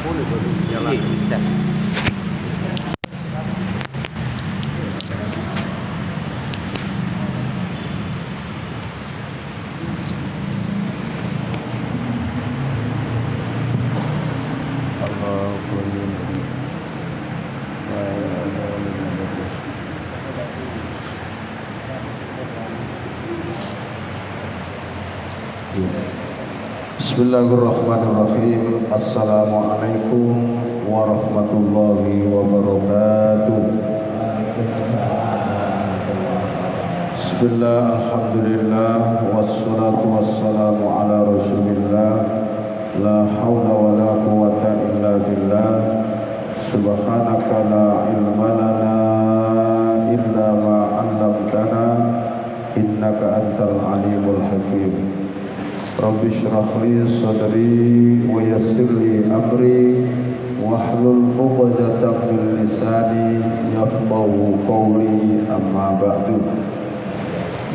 Boleh sialah. Bismillahirrahmanirrahim. Assalamualaikum warahmatullahi wabarakatuh. Bismillah, alhamdulillah, wassalatu wassalamu ala rasulillah. La hawla wa la quwata illa billah. Subhanaka la ilma lana illa ma 'allamtana innaka antal alimul hakim. Rabbi shrah li sadri wa yassir li amri wahlul 'uqdatam min lisani yafqahu qawli, amma ba'du.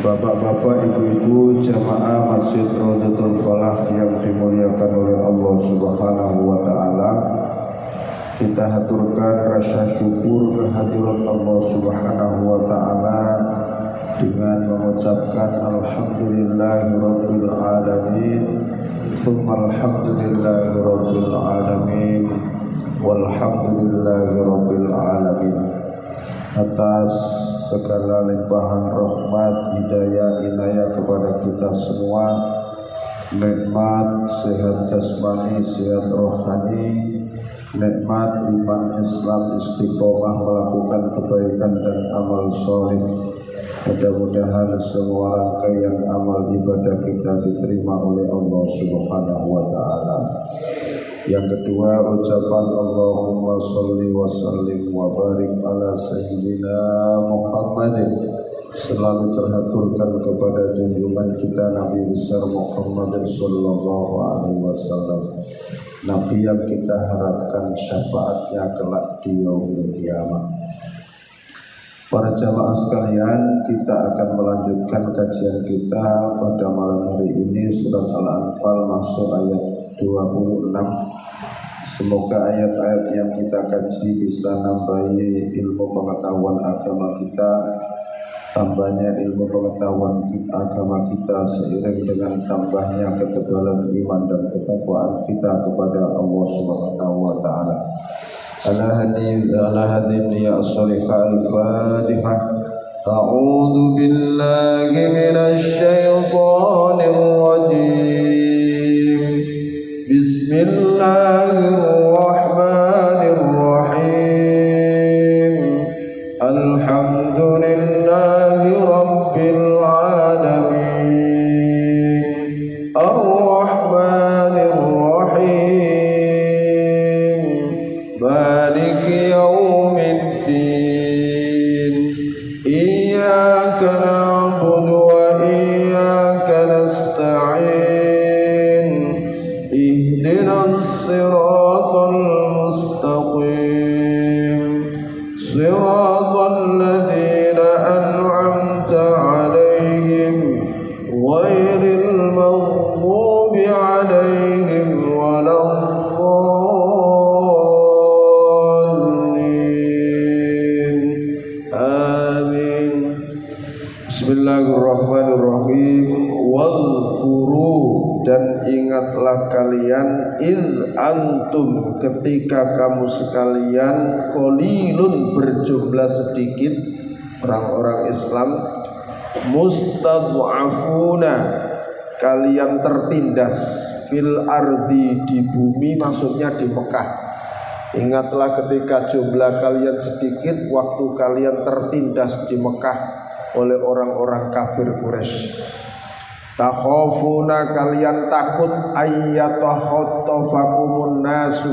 Bapak-bapak, ibu-ibu jamaah Masjid Rodatul Falah yang dimuliakan oleh Allah Subhanahu wa taala, kita haturkan rasa syukur kehadirat Allah Subhanahu wa taala dengan mengucapkan alhamdulillahirabbil alamin, tsumma alhamdulillahirabbil alamin, walhamdulillahirabbil alamin. Atas segala limpahan rahmat, hidayah, inayah kepada kita semua, nikmat sehat jasmani, sehat rohani, nikmat iman Islam, istiqomah melakukan kebaikan dan amal soleh. Mudah-mudahan semua rangkaian amal ibadah kita diterima oleh Allah Subhanahu wa taala. Yang kedua, ucapan Allahumma sholli wa sallim wa barik ala sayyidina Muhammadin selalu terhaturkan kepada junjungan kita Nabi besar Muhammad sallallahu alaihi wasallam, Nabi yang kita harapkan syafaatnya kelak di yaumil qiyamah. Para jamaah sekalian, kita akan melanjutkan kajian kita pada malam hari ini. Surat Al-Anfal masuk ayat 26. Semoga ayat-ayat yang kita kaji bisa nambahi ilmu pengetahuan agama kita, tambahnya ilmu pengetahuan agama kita seiring dengan tambahnya ketebalan iman dan ketakwaan kita kepada Allah Subhanahu wa taala. Ala hadin ya as-salihah al-fatihah. A'udzu billahi minasy syaithanir rajim. Bismillahirrahmanirrahim. Alhamdulillahi rabbil alamin. Ar-rahmanir rahim. Maliki yaumiddin. Iyyaka na'budu wa iyyaka nasta'in. Ihdinas siratal mustaqim. Siratal ladzina an'amta 'alaihim ghairil maghdubi 'alaihim waladdallin. Amin. Bismillahirrahmanirrahim. Wadhkuru, dan ingatlah kalian, id antum, ketika kamu sekalian, qalilun, berjumlah sedikit, orang-orang Islam, mustad'afuna, kalian tertindas, fil ardi, di bumi, maksudnya di Mekah. Ingatlah ketika jumlah kalian sedikit, waktu kalian tertindas di Mekah oleh orang-orang kafir Quraisy. Takhafuna, kalian takut, ayyatakhatafakumun nasu,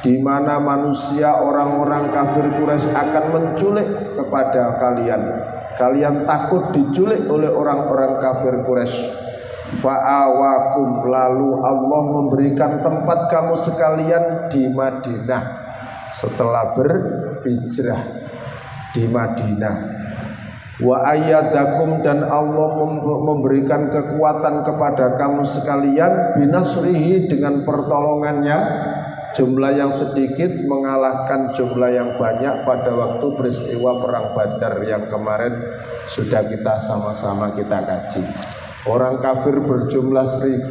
di mana manusia, orang-orang kafir Quraisy akan menculik kepada kalian. Kalian takut diculik oleh orang-orang kafir Quraisy. Fa'awakum, lalu Allah memberikan tempat kamu sekalian di Madinah setelah berhijrah di Madinah. Wa ayyadakum, dan Allah memberikan kekuatan kepada kamu sekalian, binasrihi, dengan pertolongannya, jumlah yang sedikit mengalahkan jumlah yang banyak pada waktu peristiwa perang Badar yang kemarin sudah kita sama-sama kita kaji. Orang kafir berjumlah 1000,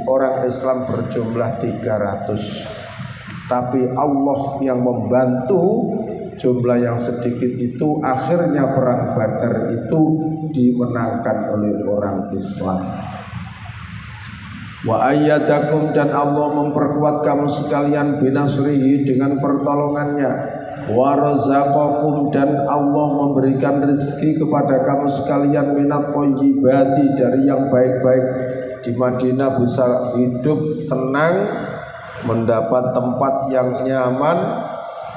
orang Islam berjumlah 300. Tapi Allah yang membantu jumlah yang sedikit itu, akhirnya perang Badar itu dimenangkan oleh orang Islam. Wa ayyadakum, dan Allah memperkuat kamu sekalian binasrihi, dengan pertolongannya. Wa razaqakum, dan Allah memberikan rezeki kepada kamu sekalian minat thayyibati, dari yang baik-baik. Di Madinah bisa hidup tenang, mendapat tempat yang nyaman.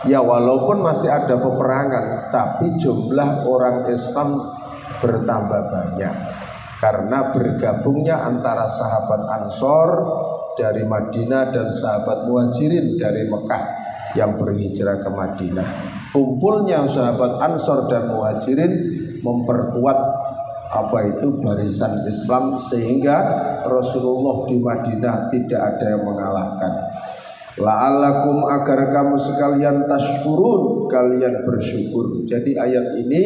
Ya walaupun masih ada peperangan, tapi jumlah orang Islam bertambah banyak karena bergabungnya antara sahabat Ansor dari Madinah dan sahabat Muhajirin dari Mekah yang berhijrah ke Madinah. Kumpulnya sahabat Ansor dan Muhajirin memperkuat barisan Islam, sehingga Rasulullah di Madinah tidak ada yang mengalahkan. La'allakum, agar kamu sekalian tashkurun, kalian bersyukur. Jadi ayat ini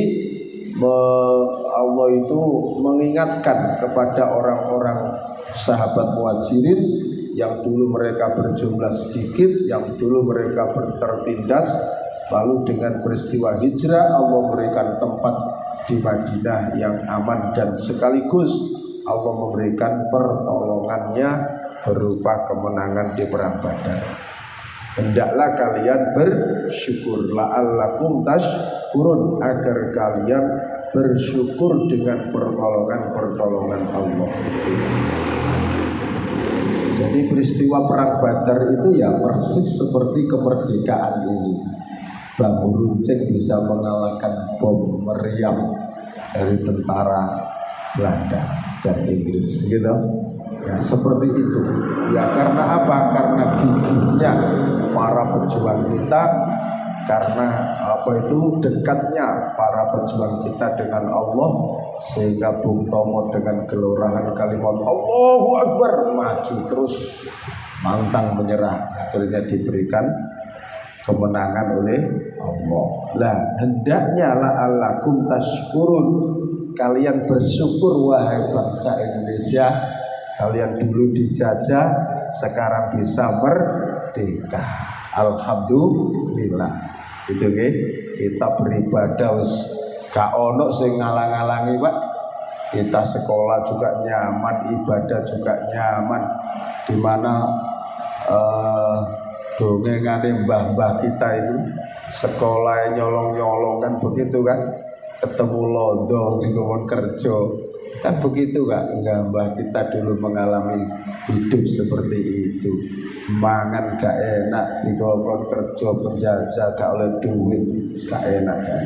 Allah itu mengingatkan kepada orang-orang sahabat Muhajirin yang dulu mereka berjumlah sedikit, yang dulu mereka tertindas, lalu dengan peristiwa hijrah Allah memberikan tempat di Madinah yang aman, dan sekaligus Allah memberikan pertolongannya berupa kemenangan di perang Badar. Hendaklah kalian bersyukur, la'allakum tashkurun, agar kalian bersyukur dengan pertolongan Allah itu. Jadi peristiwa perang Badar itu ya persis seperti kemerdekaan ini. Bambu runcing bisa mengalahkan bom meriam dari tentara Belanda dan Inggris, gitu. Ya seperti itu. Ya karena apa? Karena gigihnya para pejuang kita, karena dekatnya para pejuang kita dengan Allah, sehingga Bung Tomo dengan gelorahan kalimat Allahu Akbar maju terus, pantang menyerah, akhirnya diberikan kemenangan oleh Allah. Lah hendaknya la'allakum tashkurun, kalian bersyukur wahai bangsa Indonesia. Kalian dulu dijajah, sekarang bisa merdeka. Alhamdulillah. Itu kita beribadah gak ono sing ngalang-alangi, Pak. Kita sekolah juga nyaman, ibadah juga nyaman. Di mana dongengane mbah-mbah kita itu sekolah nyolong-nyolong kan begitu kan, ketemu londo di kebun kerja kan begitu kan. Mbah kita dulu mengalami hidup seperti itu, mangan gak enak, di kebun kerja penjajah gak oleh duit, gak enak kan.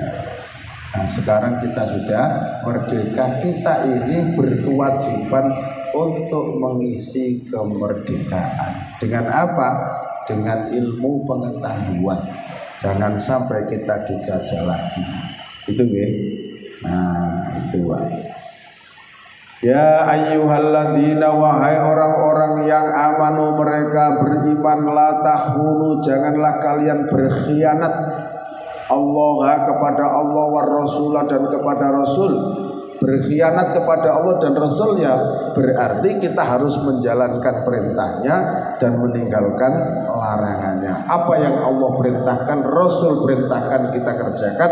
Nah sekarang kita sudah merdeka, kita ini berkewajiban untuk mengisi kemerdekaan. Dengan apa? Dengan ilmu pengetahuan. Jangan sampai kita dijajah lagi. Itu ya. Nah itu Pak. Ya ayyuhalladzina, wahai orang-orang yang amanu, mereka beriman, la takhunu, janganlah kalian berkhianat Allah, kepada Allah, war rasulah, dan kepada Rasul. Berkhianat kepada Allah dan Rasul ya berarti kita harus menjalankan perintahnya dan meninggalkan larangannya. Apa yang Allah perintahkan, Rasul perintahkan, kita kerjakan.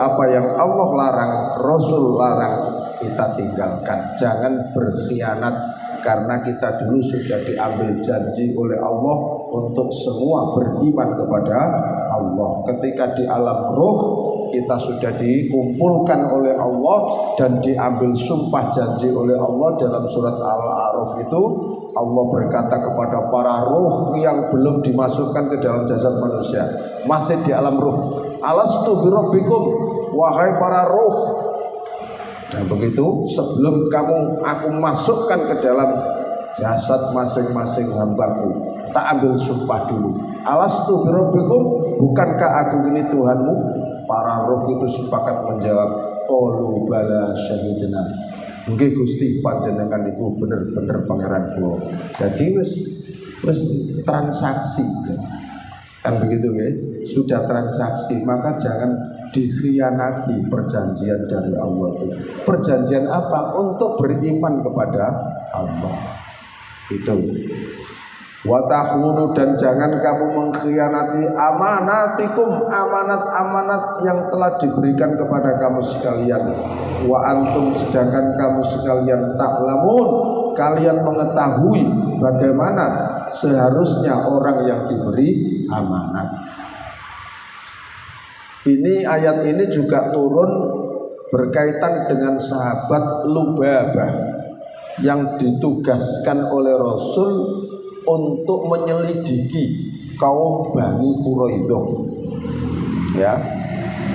Apa yang Allah larang, Rasul larang, kita tinggalkan. Jangan berkhianat, karena kita dulu sudah diambil janji oleh Allah untuk semua beriman kepada Allah. Ketika di alam ruh kita sudah dikumpulkan oleh Allah dan diambil sumpah janji oleh Allah. Dalam surat Al-A'raf itu Allah berkata kepada para ruh yang belum dimasukkan ke dalam jasad manusia, masih di alam ruh, alastu birabbikum, wahai para ruh. Nah begitu, sebelum aku masukkan ke dalam jasad masing-masing hambaku, tak ambil sumpah dulu. Alastu birabbikum, bukankah aku ini Tuhanmu? Para roh itu sepakat menjawab, qalu bala syahidna. Nggih Gusti, panjenengan iku bener-bener pangeran kula. Jadi wis terus transaksi kan begitu ya, sudah transaksi maka jangan dikhianati perjanjian dari Allah itu. Perjanjian apa? Untuk beriman kepada Allah itu. Wa takhunu, dan jangan kamu mengkhianati amanatikum, amanat-amanat yang telah diberikan kepada kamu sekalian. Wa antum, sedangkan kamu sekalian ta'lamun, kalian mengetahui bagaimana seharusnya orang yang diberi amanat. Ini ayat ini juga turun berkaitan dengan sahabat Lubabah yang ditugaskan oleh Rasul untuk menyelidiki kaum Bani Quraidah. Ya,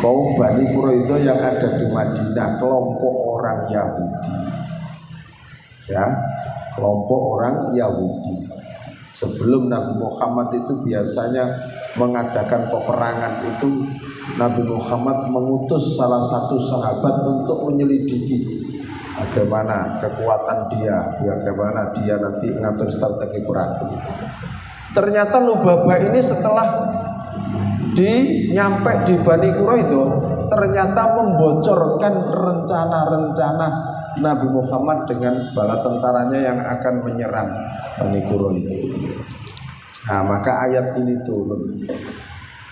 kaum Bani Quraidah yang ada di Madinah, kelompok orang Yahudi. Ya, kelompok orang Yahudi. Sebelum Nabi Muhammad itu biasanya mengadakan peperangan itu, Nabi Muhammad mengutus salah satu sahabat untuk menyelidiki bagaimana kekuatan dia, bagaimana dia nanti mengatur strategi perang. Ternyata Lubabah ini setelah nyampe di Bani Quraidah, ternyata membocorkan rencana-rencana Nabi Muhammad dengan bala tentaranya yang akan menyerang Bani Quraidah. Nah, maka ayat ini turun.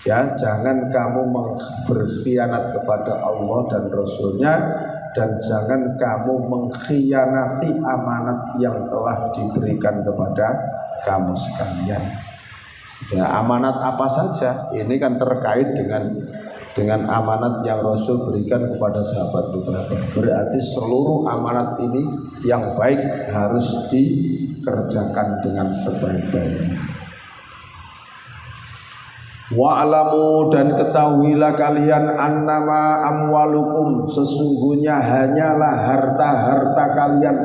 Ya, jangan kamu berkhianat kepada Allah dan Rasulnya, dan jangan kamu mengkhianati amanat yang telah diberikan kepada kamu sekalian. Ya, amanat apa saja? Ini kan terkait dengan amanat yang Rasul berikan kepada sahabat Lubabah. Berarti seluruh amanat ini yang baik harus dikerjakan dengan sebaik-baiknya. Wa'lamu, dan ketahuilah kalian annama amwalukum, sesungguhnya hanyalah harta-harta kalian,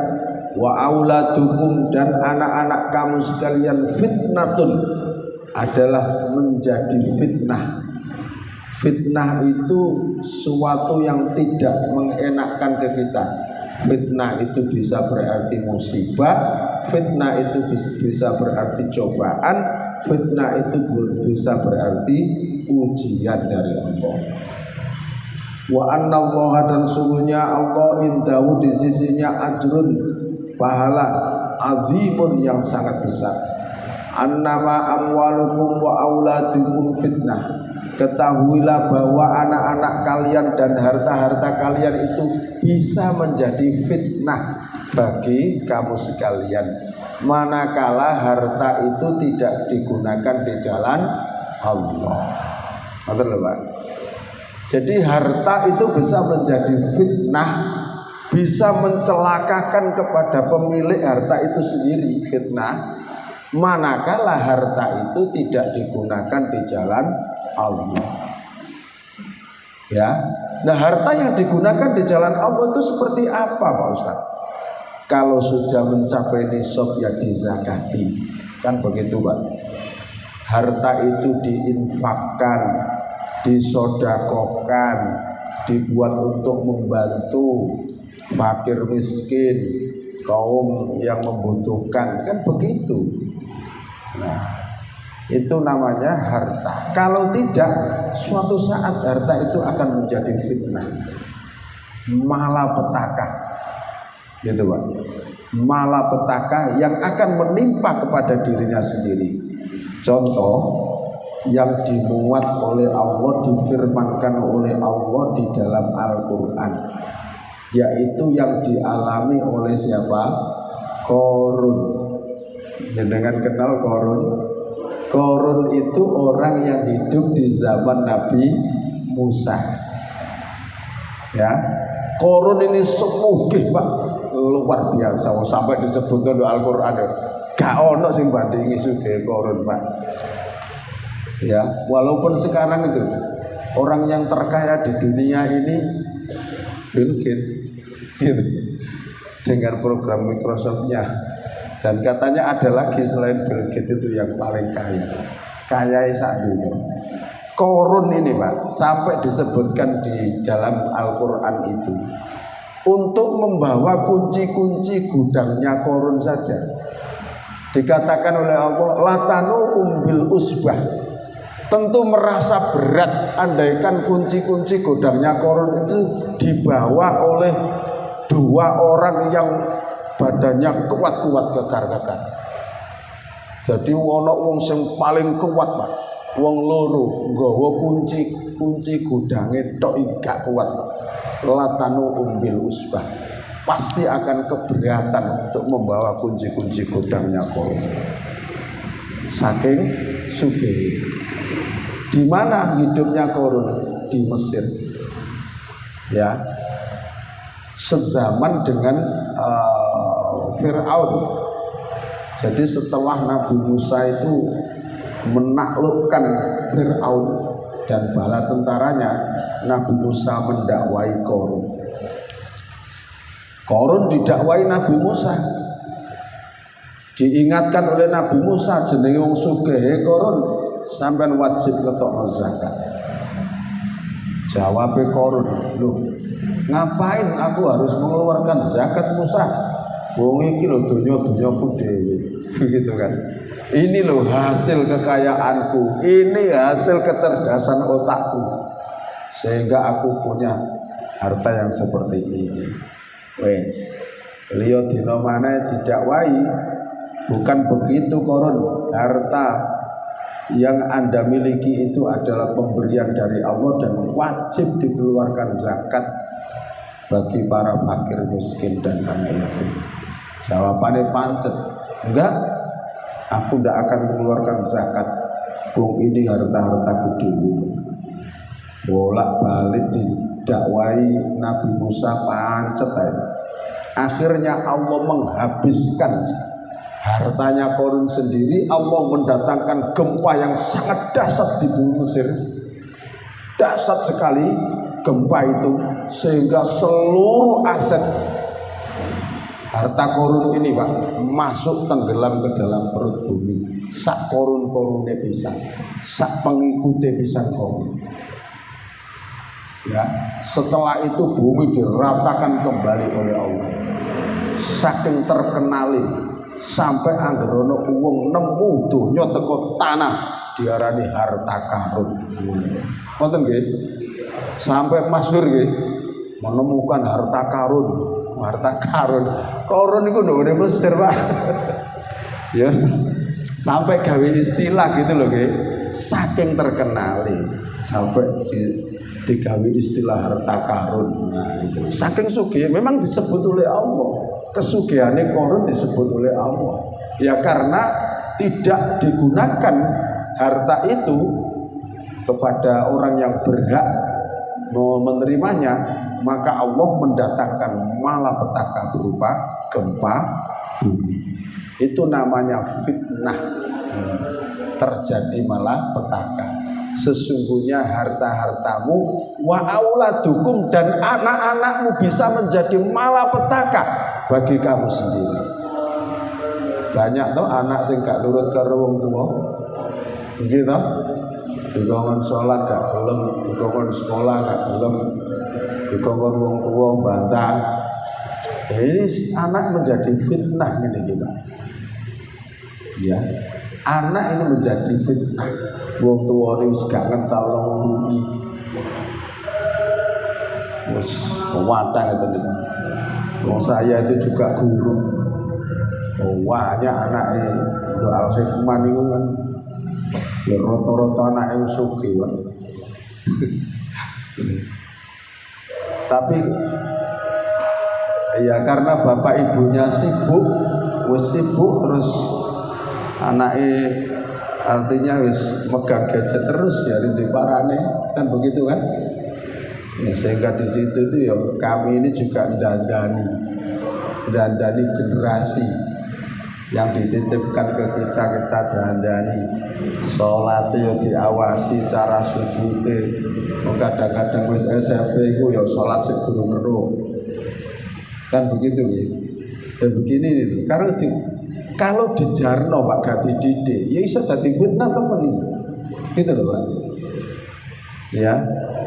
wa auladukum, dan anak-anak kamu sekalian, fitnatun, adalah menjadi fitnah. Fitnah itu suatu yang tidak mengenakkan ke kita. Fitnah itu bisa berarti musibah, fitnah itu bisa berarti cobaan, fitnah itu bisa berarti ujian dari Allah. Wa anna Allah, dan sungguhnya Allah indahu, di sisinya, ajrun, pahala, azimun, yang sangat besar. Annama amwalukum wa auladukum fitnah. Ketahuilah bahwa anak-anak kalian dan harta-harta kalian itu bisa menjadi fitnah bagi kamu sekalian, manakala harta itu tidak digunakan di jalan Allah. Jadi harta itu bisa menjadi fitnah, bisa mencelakakan kepada pemilik harta itu sendiri, fitnah, manakala harta itu tidak digunakan di jalan Allah. Ya, nah harta yang digunakan di jalan Allah itu seperti apa, Pak Ustadz? Kalau sudah mencapai nisab ya dizakati, kan begitu, Pak. Harta itu diinfakkan, disodakohkan, dibuat untuk membantu fakir miskin, kaum yang membutuhkan, kan begitu. Nah, itu namanya harta. Kalau tidak, suatu saat harta itu akan menjadi fitnah, malapetaka, gitu Pak. Malapetaka yang akan menimpa kepada dirinya sendiri. Contoh yang dimuat oleh Allah, difirmankan oleh Allah di dalam Al-Quran, yaitu yang dialami oleh siapa? Qarun. Dengan kenal Qarun? Qarun itu orang yang hidup di zaman Nabi Musa. Ya, Qarun ini semugih, Pak, luar biasa, sampai disebut dalam Al-Quran. Gak ono sing bandingi sugih Qarun, Pak. Ya, walaupun sekarang itu orang yang terkaya di dunia ini Bill Gates, gitu, dengan program Microsoft-nya. Dan katanya ada lagi selain Bill Gates itu yang paling kaya saat dunia. Qarun ini, Pak, sampai disebutkan di dalam Al-Quran itu untuk membawa kunci-kunci gudangnya Qarun saja Dikatakan oleh Allah, latanu umbil usbah. Tentu merasa berat andaikan kunci-kunci gudangnya Qarun itu dibawa oleh dua orang yang badannya kuat-kuat kekar-kekar. Jadi ono wong sing paling kuat, Pak. Wong loro nggawa kunci gudange tok gak kuat. Latanu umbil usbah. Pasti akan keberatan untuk membawa kunci-kunci gudangnya Qarun. Saking sugih. Di mana hidupnya Qarun? Di Mesir. Ya. Sezaman dengan Fir'aun. Jadi setelah Nabi Musa itu menaklukkan Fir'aun dan bala tentaranya, Nabi Musa mendakwai Qarun. Qarun didakwai Nabi Musa. Diingatkan oleh Nabi Musa, jenenge wong sugih Qarun, sampean wajib ngetokno zakat. Jawabe Qarun, "Loh, ngapain aku harus mengeluarkan zakat Musa? Wong iki lho donya-donyaku dhewe." Begitu kan. Ini loh hasil kekayaanku, ini hasil kecerdasan otakku, sehingga aku punya harta yang seperti ini. Wes, beliau dina mana didakwai, bukan begitu Qarun. Harta yang Anda miliki itu adalah pemberian dari Allah dan wajib dikeluarkan zakat bagi para fakir, miskin dan anak yatim. Jawabannya pancet, enggak, aku tidak akan mengeluarkan zakat. Ini harta-hartaku dulu. Bolak-balik didakwai Nabi Musa pancet aja. Akhirnya Allah menghabiskan hartanya Qarun sendiri. Allah mendatangkan gempa yang sangat dahsyat di bumi Mesir. Dahsyat sekali gempa itu, sehingga seluruh aset harta Qarun ini, Pak, masuk tenggelam ke dalam perut bumi. Sak korun-korune bisa, sak pengikutnya bisa Qarun. Ya, setelah itu bumi diratakan kembali oleh Allah. Saking terkenali sampai anggerono wong nemu donya teko tanah diarani harta karun. Ngoten nggih. Sampai masyhur nggih menemukan harta karun. Qarun niku ndone Mesir, Pak. Ya. Sampai gawe istilah gitu loh nggih. Saking terkenali sampai digawe istilah harta karun. Nah, itu. Saking sugih memang disebut oleh Allah. Kesugihane Qarun disebut oleh Allah. Ya karena tidak digunakan harta itu kepada orang yang berhak menerimanya, maka Allah mendatangkan malapetaka berupa gempa bumi. Itu namanya fitnah. Terjadi malapetaka. Sesungguhnya harta-hartamu wa auladukum dan anak-anakmu bisa menjadi malapetaka bagi kamu sendiri. Banyak tuh anak sing gak nurut karo wong tua. Gitu. Dikongkon salat gak gelem, dikongkon sekolah gak gelem, dikongkon wong tua bantah. Ini anak menjadi fitnah ini kita. Ya. Anak ini menjadi fitnah. Wong tuane wis gak kental ngrumi. Wis wadah ngeten iki. Wong saya itu juga guru. Banyak anake Al-Hikmah niku kan ya rata-rata anake sugih, Pak. Tapi ya karena bapak ibunya sibuk, terus anake artinya wis megang gadget terus ya diparane kan begitu kan. Ya, sehingga di situ itu ya kami ini juga dandani generasi yang dititipkan ke kita dandani. Sholat ya diawasi cara sujute. Kadang-kadang wis SMP itu ya sholat sebelum ngeruh. Kan begitu ya. Dan begini nih, kalau dijarno Pak gak dididik, ya iso dadi fitnah temen iki. Gitu loh, Pak. Ya.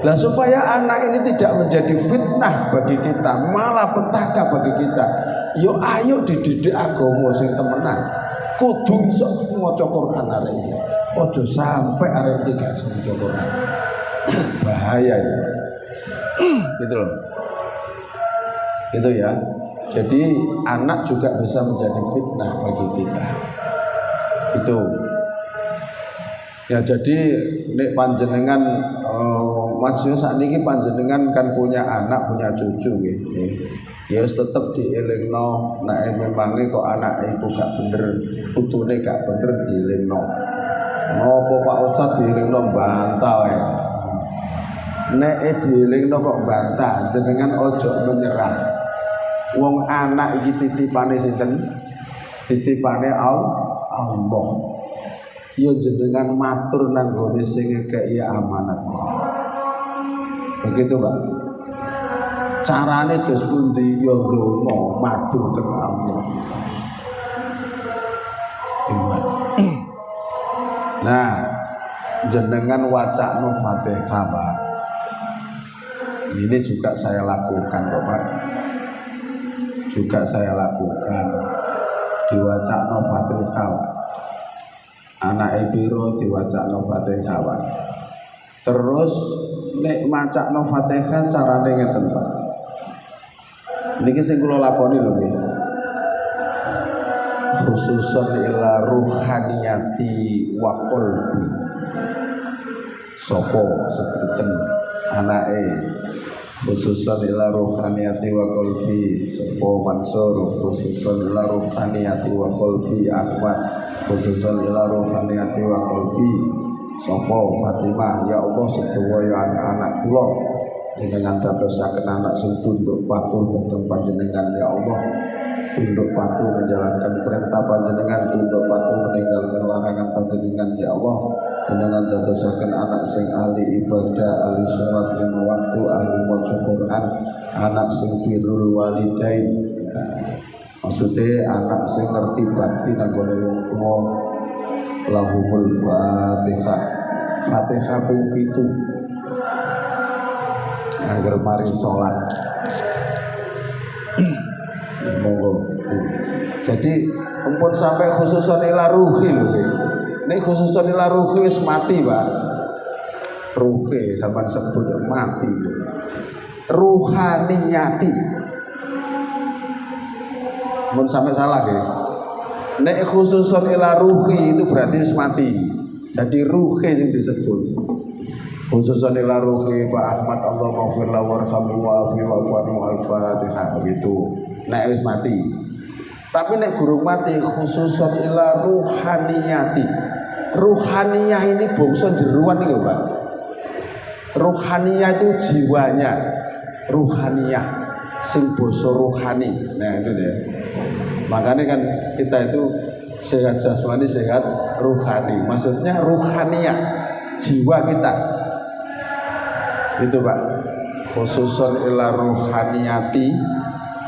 Nah, supaya anak ini tidak menjadi fitnah bagi kita, malah petaka bagi kita. Yo ayo dididik agama sing temenan. kudu iso maca Quran arek iki. Aja sampai arek iki gak iso maca Quran. Bahaya ya. Gitu loh. Gitu ya. Jadi anak juga bisa menjadi fitnah bagi kita. Itu. Ya jadi nek panjenengan Mas yo sakniki panjenengan kan punya anak, punya cucu nggih. Ya tetep dielingno nek memange kok anake iku gak bener, putune gak bener dielingno. Napa Pak Ustaz dielingno bantah wae. Nek dielingno kok bantah, jenengan ojo menyerah. Wong anak iki titipane sinten? Titipane Allah. Ya jenengan matur nang gone sing ngekeki amanat. Begitu, Pak. Carane dos pundi ya ndonga matur teng Allah. Nah, jenengan wacana Fatihah, Pak. Ini juga saya lakukan, Pak. Juga saya lakukan. Diwacana Fatihah. Anak piro diwacana Fatihah. Terus nek macakno Fatihah carane ngeten, Pak. Niki sing kula lakoni lho nggih. Khususan ila ruhaniyati wa qalbi. Sopo sebutan anake khususan ila ruhaniyati wa qalbi sopo Mansur khususan ila ruhaniyati wa qalbi Ahmad khususan ila ruhaniyati wa qalbi sopo Fatimah. Ya Allah sedaya anak-anak kula jenengan dadosaken anak sing tunduk patuh dhateng panjenengan. Ya Allah tunduk patuh menjalankan perintah panjenengan, tunduk patuh meninggalkan larangan panjenengan. Ya Allah jenengan dadosaken anak sing ahli ibadah, ahli salat lima waktu, ahli maca Quran, anak sing birrul walidain. Maksudnya anak sing ngerti bakti nang gone wong tuwa. Lahumul Fatihah. Fatihah ping 7. Angger mari salat. Monggo. Jadi ampun sampai khususan ila ruhi lho nggih. Nek khususan ila ruhi wis mati, Pak. Ruhi sampean sebut mati. Ruhaniyati. Mun sampai salah nggih. Nek khususan ila ruhi itu berarti wis mati. Jadi ruhi sing disebut. Khususan ila ruhi Pak Ahmad Allah maghfir lahu warhamhu wa'afi wa'fu al-Fatihah begitu. Nek wis mati. Tapi nek gurung mati khususan ila ruhaniyati. Ruhaniyah ini bangsa jeruan iki, Pak. Ruhaniyah itu jiwanya. Ruhaniyah sing basa ruhani. Nah itu dia. Makanya kan kita itu sehat jasmani, sehat ruhani. Maksudnya ruhaniyah, jiwa kita. Itu, Pak. Khususan ila ruhaniyati,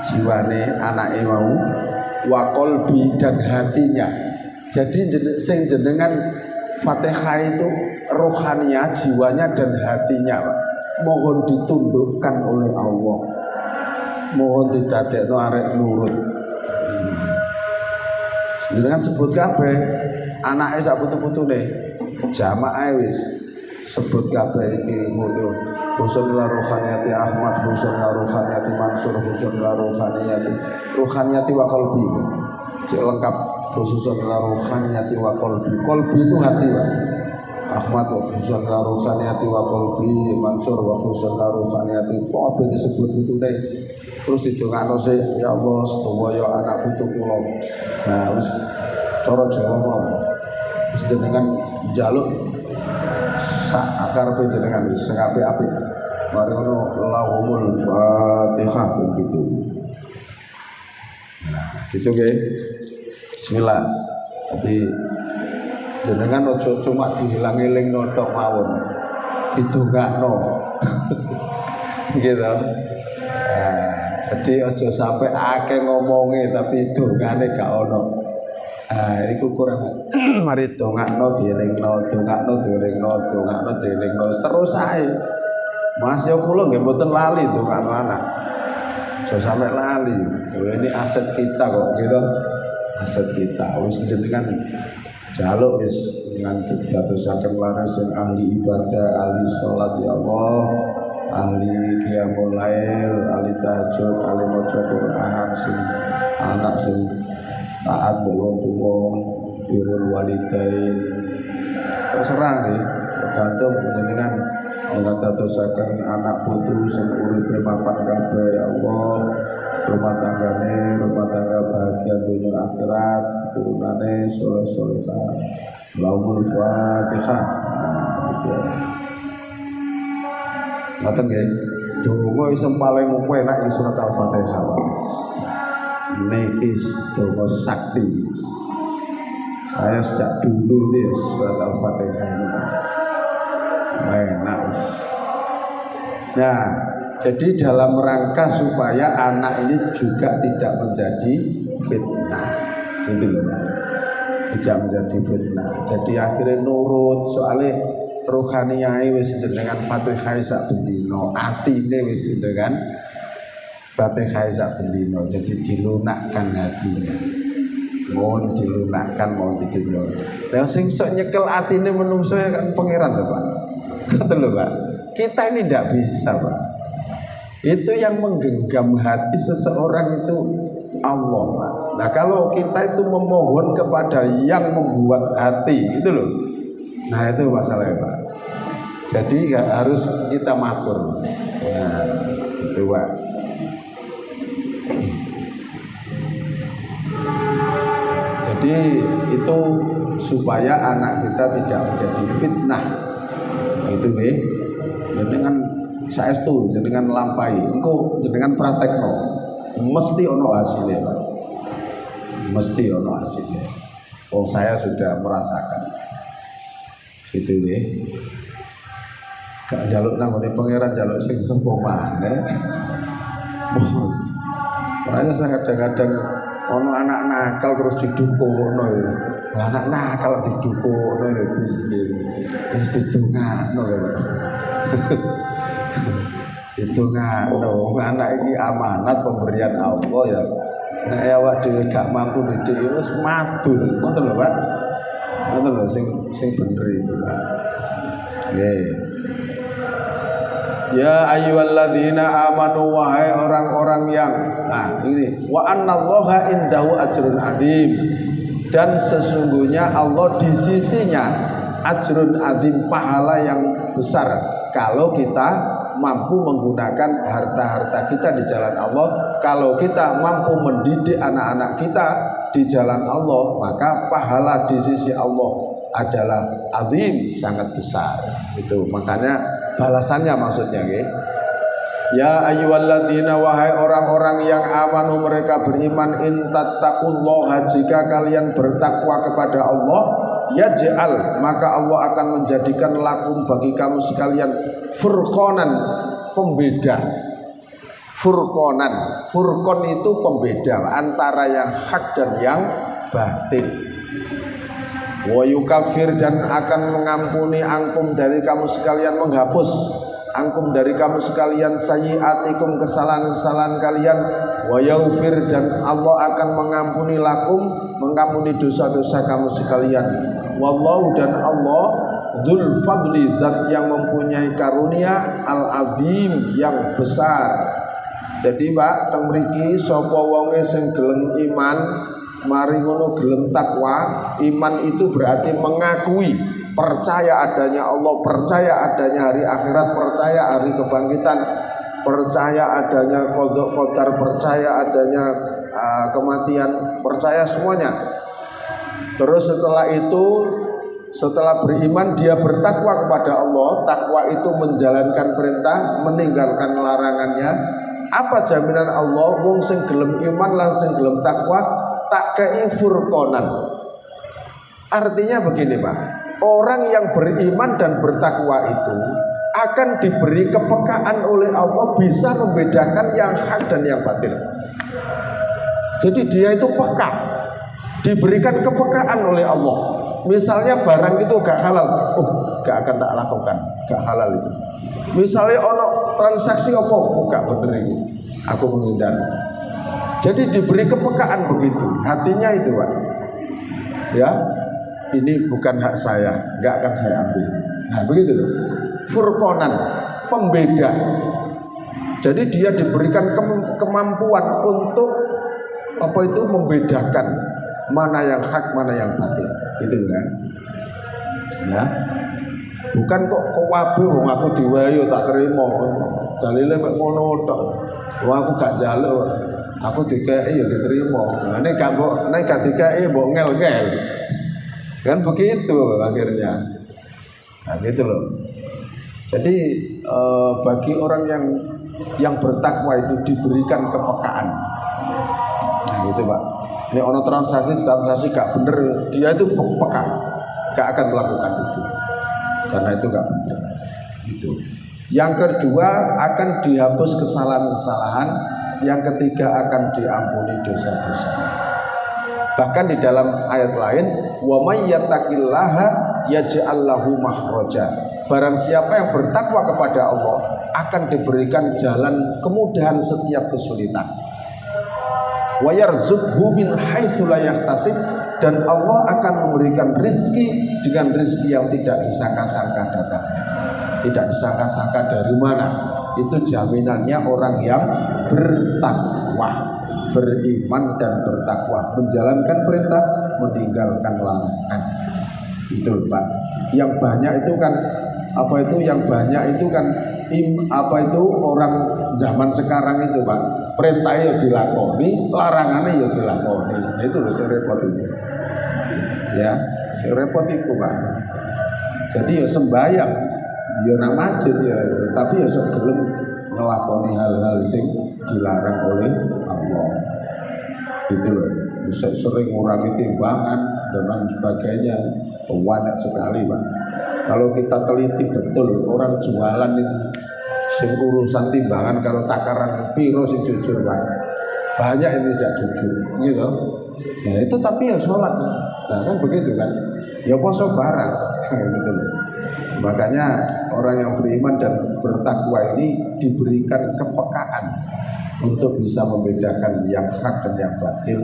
jiwane anake mau, wa qalbi dan hatinya. Jadi sing jenengan Fatihah itu ruhaniyah, jiwanya dan hatinya, Pak. Mohon ditundukkan oleh Allah. Mohon didadekno arek nurut. Jenengan sebut kabeh anake sak putu-putune. Jamaah wis sebut kabeh iki ngono. Khusus la ruhaniyati Ahmad, khusus la ruhaniyati Mansur, khusus la ruhaniyati wa qalbi. Cek lengkap khusus la ruhaniyati wa qalbi. Qalbi itu hati, Pak. Ahmad wa khusus la ruhaniyati wa qalbi, Mansur wa khusus la ruhaniyati. Kok disebut putune. Terus didongakno sik, ya Allah sedaya anak putu kula. Nah, wis cara Jawa mau. Wis jenengan njaluk sak akar jenengan wis sing apik-apik. Mari ngono lahumul Fatihah begitu. Nah, gitu nggih. Bismillah. Jadi jenengan ojo cuma dihilang-elingno tok mawon. Didongakno. Gitu. Jadi aja sampai akeh ngomongnya tapi dongane gak ono. Iku kurang. Mari dongakno dielingno terus ae. Mas yo kula nggih mboten lali dongakno anak. Aja sampai lali. Ini aset kita kok gitu. aset kita. Wis jenengan jaluk wis dengan dadosaken laras sing ahli ibadah, ahli salat ya Allah, ahli qiyamul lail, ahli tahajud, ahli maca Quran, sing anak sing taat wong tuwa, birrul walidain. Terserah nggih, tergantung jenengan dadosaken anak putu sing uripe mapan kabeh ya Allah. Rumah tangga bahagia dunia akhirat, turunane soleh-solehah. Lahumul Fatihah. Gitu. Ngoten nggih. Donga isem paling enak iki surat Al-Fatihah. Niki donga sakti. Saya sejak dulu nih surat Al-Fatihah ini. Enak. Nah, jadi dalam rangka supaya anak ini juga tidak menjadi fitnah, gitu loh, tidak menjadi fitnah. Jadi akhirnya nurut, soalnya rohaniyai wis jenengan Fatihah sak bendino, atine wis dengan Fatihah sak bendino. Jadi dilunakkan hatinya, mohon dilunakkan, mohon dikira. Dan sing sok nyekel atine menungso ya kan pangeran tuh Pak, kata loh Pak. Kita ini tidak bisa Pak. Itu yang menggenggam hati seseorang itu Allah Pak. Nah kalau kita itu memohon kepada yang membuat hati itu loh, nah itu masalahnya Pak. Jadi harus kita matur. Nah itu Pak. Jadi itu supaya anak kita tidak menjadi fitnah. Nah, itu nih dengan saestu jenengan lampai engko jenengan praktekno mesti ono hasilnya Pak. Mesti ono hasilnya. Oh saya sudah merasakan gitu ya. Gak jaluk nang ngene pangeran, jaluk sing apa maneh. Makanya saya kadang-kadang ono anak nakal terus didukungno ya. Anak nakal didukungno ya piye. Terus didongakno ya. Itu ngono, anak ini amanat pemberian Allah ya. Nek awak dhewe gak mampu didik wis madul, ngoten lho Pak. Ngoten lho sing bener itu Pak. Nggih. Ya ayyuhalladzina amanu wahai orang-orang yang nah ini wa annallaha indahu ajrun adzim. Dan sesungguhnya Allah di sisinya ajrun adzim, pahala yang besar kalau kita mampu menggunakan harta-harta kita di jalan Allah. Kalau kita mampu mendidik anak-anak kita di jalan Allah, maka pahala di sisi Allah adalah azim, sangat besar. Itu makanya balasannya maksudnya gitu. Ya ayyuhalladzina wahai orang-orang yang amanu mereka beriman, in tattaqullaha jika kalian bertakwa kepada Allah, yaj'al maka Allah akan menjadikan lakum bagi kamu sekalian furqonan, pembeda. Furqon itu pembeda antara yang hak dan yang batil. Wa yukafir dan akan mengampuni angkum dari kamu sekalian, menghapus angkum dari kamu sekalian sayyiatikum, kesalahan-kesalahan kalian. Wa yaghfir dan Allah akan mengampuni lakum, mengampuni dosa-dosa kamu sekalian. Wallahu dan Allah dzul fadli, zat yang mempunyai karunia, al-azim yang besar. Jadi Pak teng mriki sapa wonge sing gelem iman mari ngono gelem takwa. Iman itu berarti mengakui, percaya adanya Allah, percaya adanya hari akhirat, percaya hari kebangkitan, percaya adanya qada qadar, percaya adanya kematian, percaya semuanya. Terus setelah itu, setelah beriman dia bertakwa kepada Allah. Takwa itu menjalankan perintah, meninggalkan larangannya. Apa jaminan Allah? Wong sing gelem iman lan sing gelem takwa tak kei furqonan. Artinya begini Pak, orang yang beriman dan bertakwa itu akan diberi kepekaan oleh Allah, bisa membedakan yang hak dan yang batil. Jadi dia itu peka, diberikan kepekaan oleh Allah. Misalnya barang itu gak halal, gak akan tak lakukan, gak halal itu. Misalnya ono transaksi apa, gak bener ini, aku menghindar. Jadi diberi kepekaan begitu, hatinya itu Pak. Ya, ini bukan hak saya, nggak akan saya ambil. Nah begitu loh. Furqonan, pembeda. Jadi dia diberikan kemampuan untuk apa itu membedakan mana yang hak, mana yang batil. Gitu ya. Ya. Bukan kok wabe wong aku diwayo tak terima. Dalile mek ngono tok. Wong aku gak njaluk. Aku dikei ya diterima. Nah nek gak dikei mbok ngel-ngel. Kan begitu akhirnya. Nah gitu loh. Jadi bagi orang yang bertakwa itu diberikan kepekaan. Nah gitu Pak. Ini ono transaksi gak bener, dia itu peka, gak akan melakukan itu. Karena itu gak bener. Itu. Yang kedua akan dihapus kesalahan-kesalahan. Yang ketiga akan diampuni dosa-dosa. Bahkan di dalam ayat lain, wa may yattaqillaha yaj'al lahu makhraja. Barang siapa yang bertakwa kepada Allah akan diberikan jalan kemudahan setiap kesulitan. Wa yarzuqhu min haitsu la yahtasib, dan Allah akan memberikan rizki dengan rizki yang tidak disangka-sangka datang. Tidak disangka-sangka dari mana? Itu jaminannya orang yang bertakwa, beriman dan bertakwa, menjalankan perintah, meninggalkan larangan. Itu Pak. Yang banyak itu kan yang banyak itu kan orang zaman sekarang itu Pak. Perintahnya ya dilakoni, larangannya ya dilakoni. Nah, itu loh repot itu. Ya, repot itu Pak. Jadi ya sembahyang, ya nak masjid ya, tapi ya sebelum ngelakoni hal-hal yang dilarang oleh Allah. Gitu loh. Sering ngurangi timbangan dan lain sebagainya. Banyak sekali Pak. Kalau kita teliti betul orang jualan itu sing urusan timbangan kalau takaran piro sing jujur Pak. Banyak yang tidak jujur gitu. Nah itu tapi ya sholat. Nah kan begitu kan. Ya poso barang gitu loh. Makanya orang yang beriman dan bertakwa ini diberikan kepekaan untuk bisa membedakan yang hak dan yang batil,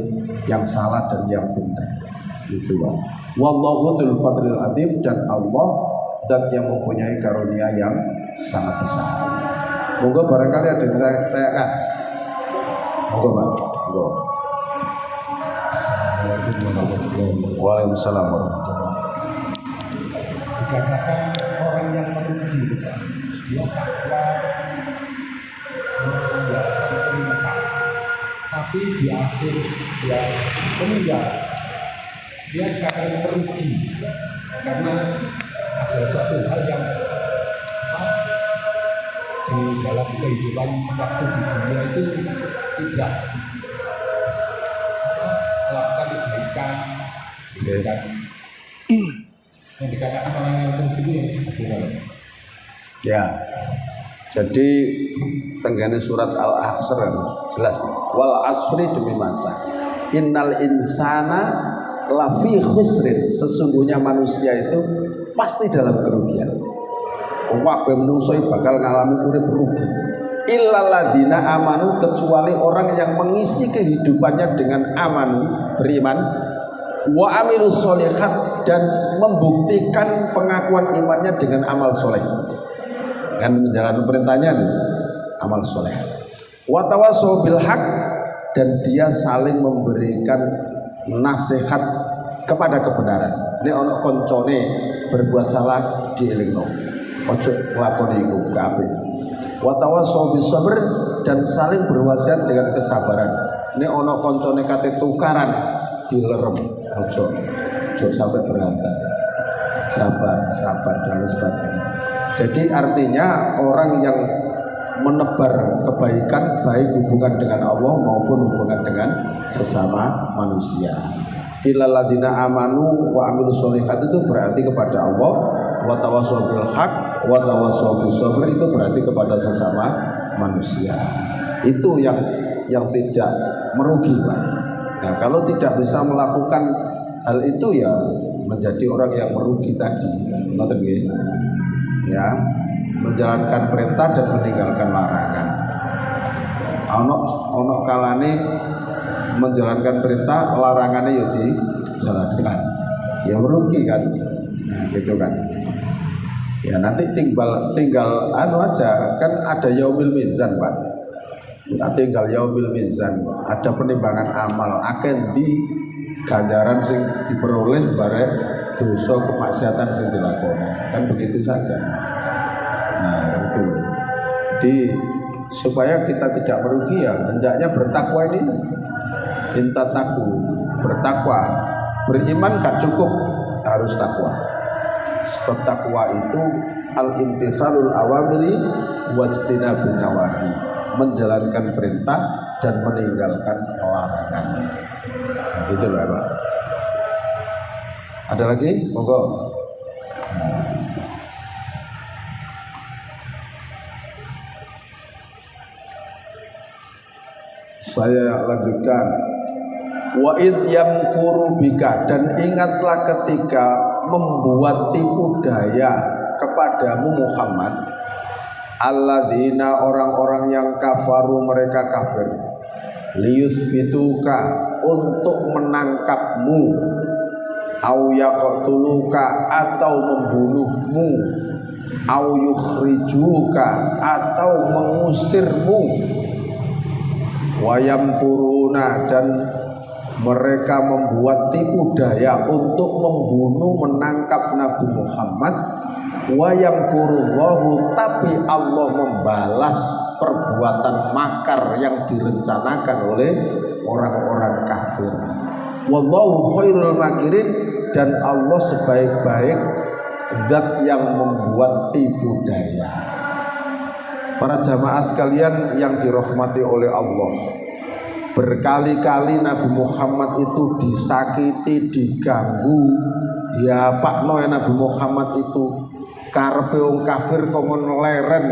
yang salah dan yang benar. Itu Pak. Wallahu dzul fadlil adzim, dan Allah zat yang mempunyai karunia yang sangat besar. Moga barangkali ada yang tanyakan. Moga Pak. Moga. Waalaikumsalam warahmatullahi wabarakatuh. Dikatakan orang yang merugi, dia takwa meninggalkan perintah, tapi di akhir dia meninggal, dia dikatakan merugi karena ada suatu hal yang di dalam kehidupan waktu di dunia itu tidak melakukan kebaikan, dan yang dikatakan orang yang merugi itu bagaimana? Ya, jadi tenggane surat Al-Ahzab jelas. Wal asri, demi masa. Innal insana lafi khusrin, sesungguhnya manusia itu pasti dalam kerugian. Kabeh manusia bakal ngalami urip rugi. Illal ladzina amanu, kecuali orang yang mengisi kehidupannya dengan amanu, beriman, wa amilus sholihat, dan membuktikan pengakuan imannya dengan amal soleh, dan menjalankan perintahnya amal soleh. Wa tawassaw bil haq, dan dia saling memberikan nasihat kepada kebenaran. Nek ana koncone berbuat salah dielingno, ojo nglakoni iku kabeh. Wa tawassaw bis sabr, dan saling berwasiat dengan kesabaran. Nek ana koncone kate tukaran dilerem, ojo sampai berantem. Sabar dan sebagainya. Jadi artinya orang yang menebar kebaikan, baik hubungan dengan Allah maupun hubungan dengan sesama manusia. Illal ladzina amanu wa amilus sholihat, itu berarti kepada Allah. Wa tawassaw bil haq wa tawassaw bis sabr, itu berarti kepada sesama manusia. Itu yang tidak merugi Pak. Nah, kalau tidak bisa melakukan hal itu ya menjadi orang yang merugi tadi. Ngoten nggih. Ya, menjalankan perintah dan meninggalkan larangan. Ono kalane menjalankan perintah, larangannya ya dijalankan. Ya merugi kan, nah, gitu kan. Ya nanti tinggal anu aja, kan ada yaumil mizan Pak. Nah, tinggal yaumil mizan, ada penimbangan amal, akan di ganjaran sing diperoleh barek dosa kemaksiatan sing dilakoni. Kan begitu saja. Nah, itu. Jadi supaya kita tidak merugi ya, hendaknya bertakwa ini. Minta takwa, bertakwa. Beriman gak cukup, harus takwa. Sebab takwa itu al-imtithalul awamiri wajtinabun nawahi, menjalankan perintah dan meninggalkan larangan. Nah, gitu loh Pak. Ada lagi? Monggo. Saya lanjutkan. Wa id yamkuru bika, dan ingatlah ketika membuat tipu daya kepadamu Muhammad, alladzina orang-orang yang kafaru, mereka kafir, liyuthbituka, untuk menangkapmu, au yaqtuluka, atau membunuhmu, au yukhrijuka, atau mengusirmu, wayam kuruna, dan mereka membuat tipu daya untuk membunuh, menangkap Nabi Muhammad, wayam kurullahu, tapi Allah membalas perbuatan makar yang direncanakan oleh orang-orang kafir. Wallahu khairul makirin, dan Allah sebaik-baik zat yang membuat tipu daya. Para jamaah sekalian yang dirahmati oleh Allah, berkali-kali Nabi Muhammad itu disakiti, diganggu, diapakno Nabi Muhammad itu karepe wong kafir komen leren,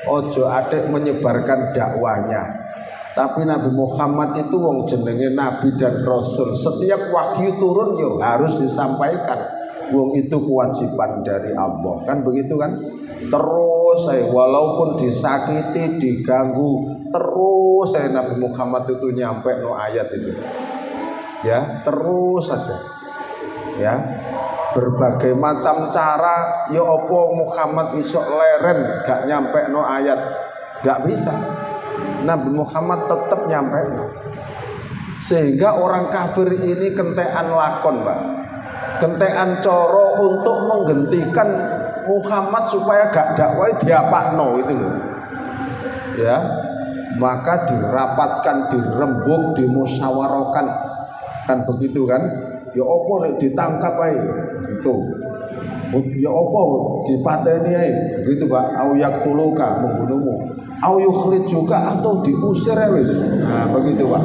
ojo atik menyebarkan dakwahnya. Tapi Nabi Muhammad itu wong jenenge Nabi dan Rasul, setiap wahyu turun yo harus disampaikan. Wong itu kewajiban dari Allah, kan begitu kan? Terus saya walaupun disakiti, diganggu, terus saya Nabi Muhammad itu nyampe no ayat itu, ya terus saja, ya berbagai macam cara. Ya opo Muhammad isok leren gak nyampe no ayat, gak bisa. Nabi Muhammad tetap nyampe no. Sehingga orang kafir ini kentean lakon Pak, kentean coro untuk menghentikan Muhammad supaya gak dakwah diapakno itu loh, ya. Maka dirapatkan, dirembuk, dimusyawarahkan, kan begitu kan? Ya opo nek ditangkap ae itu, ya opo dipateni ae begitu Pak. Au yaqtuluka, membunuhmu, au yukhrijuka, atau diusir wis. Nah begitu Pak.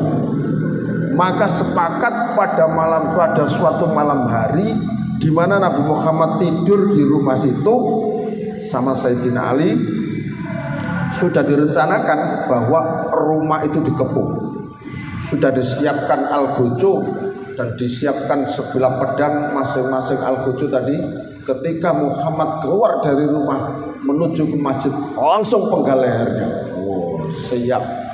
Maka sepakat pada suatu malam hari di mana Nabi Muhammad tidur di rumah situ sama Sayyidina Ali, sudah direncanakan bahwa rumah itu dikepung, sudah disiapkan algojo dan disiapkan sebilah pedang masing-masing algojo tadi. Ketika Muhammad keluar dari rumah menuju ke masjid, langsung penggal lehernya. Oh, siap.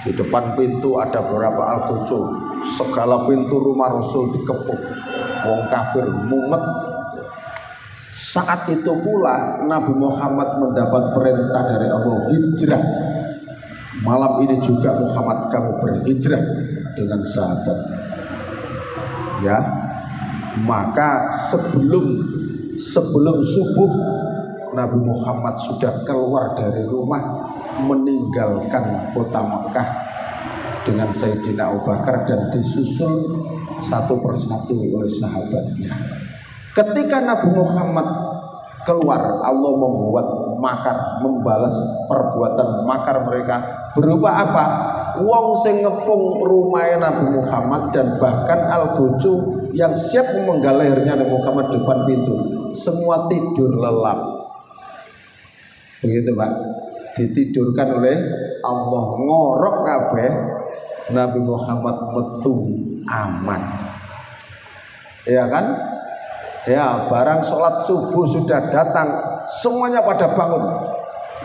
Di depan pintu ada beberapa algojo, segala pintu rumah Rasul dikepung. Wong kafir mumet. Saat itu pula Nabi Muhammad mendapat perintah dari Allah hijrah. Malam ini juga Muhammad kamu berhijrah dengan sahabat. Ya, maka sebelum subuh Nabi Muhammad sudah keluar dari rumah, meninggalkan kota Makkah dengan Sayyidina Abu Bakar dan disusul satu persatu oleh sahabatnya. Ketika Nabi Muhammad keluar, Allah membuat makar, membalas perbuatan makar mereka. Berupa apa? Wong sing ngepung rumahnya Nabi Muhammad dan bahkan algojo yang siap memenggal lehernya Nabi Muhammad depan pintu, semua tidur lelap. Begitu Pak, ditidurkan oleh Allah, ngorok kabeh, Nabi Muhammad metu aman, ya kan? Ya, barang sholat subuh sudah datang, semuanya pada bangun.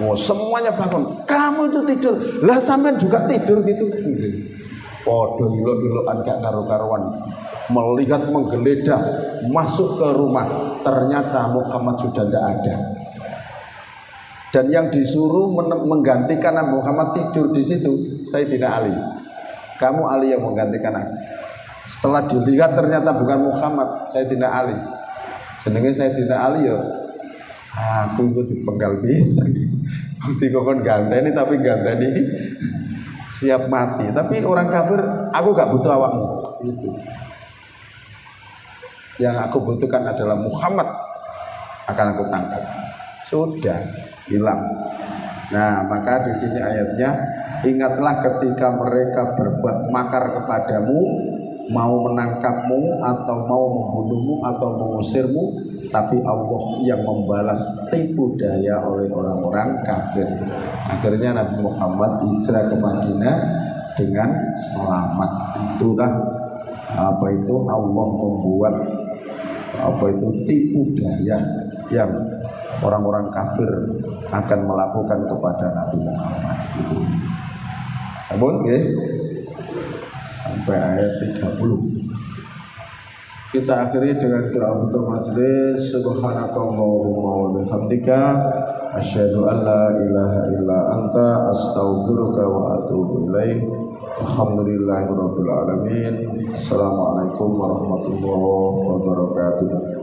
Oh, semuanya bangun. Kamu itu tidur, lah sampean juga tidur gitu. Podo ilok-ilokan gak karu-karuan, melihat menggeledah masuk ke rumah, ternyata Muhammad sudah tidak ada. Dan yang disuruh menggantikan Nabi Muhammad tidur di situ Sayyidina Ali. Kamu Ali yang menggantikan aku. Setelah dilihat ternyata bukan Muhammad, Sayyidina Ali. Jenenge Sayyidina Ali ya. Aku ikut dipenggal bisa. Bukti kokon ganteni tapi ganteni siap mati. Tapi orang kafir, aku gak butuh awakmu. Itu. Yang aku butuhkan adalah Muhammad, akan aku tangkap. Sudah hilang. Nah, maka di sini ayatnya, ingatlah ketika mereka berbuat makar kepadamu, mau menangkapmu atau mau membunuhmu atau mengusirmu, tapi Allah yang membalas tipu daya oleh orang-orang kafir. Akhirnya Nabi Muhammad hijrah ke Madinah dengan selamat. Itulah Allah membuat tipu daya yang orang-orang kafir akan melakukan kepada Nabi Muhammad. Itu. Sabun ya? Sampai ayat 30. Kita akhiri dengan doa untuk majelis. Subhanakallahumma wa bihamdika asyhadu an la ilaha illa anta astaghfiruka wa atubu ilaik. Alhamdulillahirabbil alamin. Assalamualaikum warahmatullahi wabarakatuh.